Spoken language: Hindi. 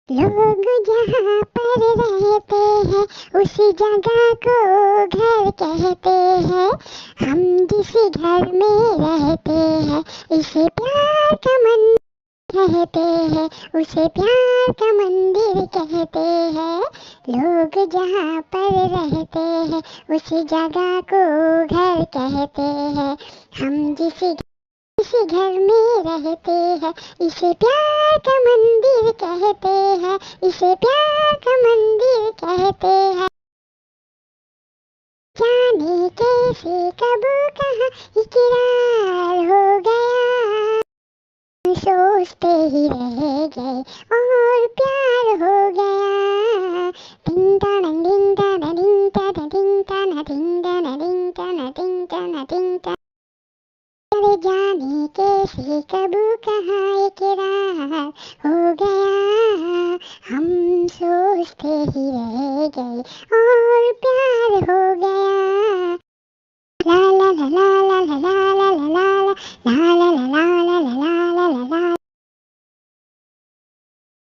लोग जहाँ पर रहते हैं उसी जगह को घर कहते हैं। हम जिस घर में रहते हैं इसे प्यार का मंदिर कहते हैं, उसे प्यार का मंदिर कहते हैं। लोग जहाँ पर रहते हैं उसी जगह को घर कहते हैं। हम इसी घर में रहते हैं इसे प्यार का मंदिर कहते हैं, इसे प्यार का मंदिर कहते हैं। जाने कैसे कब कहाँ इकरार हो गया, सोचते ही रह गए और प्यार हो गया। टिंग टाना टिंग टाना टिंग टाना टिंग टाना टिंग टाना टिंग टाना टिंग टाना टिंग टाना। जाने कैसे कब कहाँ इकरार हो गया, हम सोचते ही रह गए और प्यार हो गया। ला ला ला ला ला ला ला ला ला ला ला ला ला ला ला ला ला।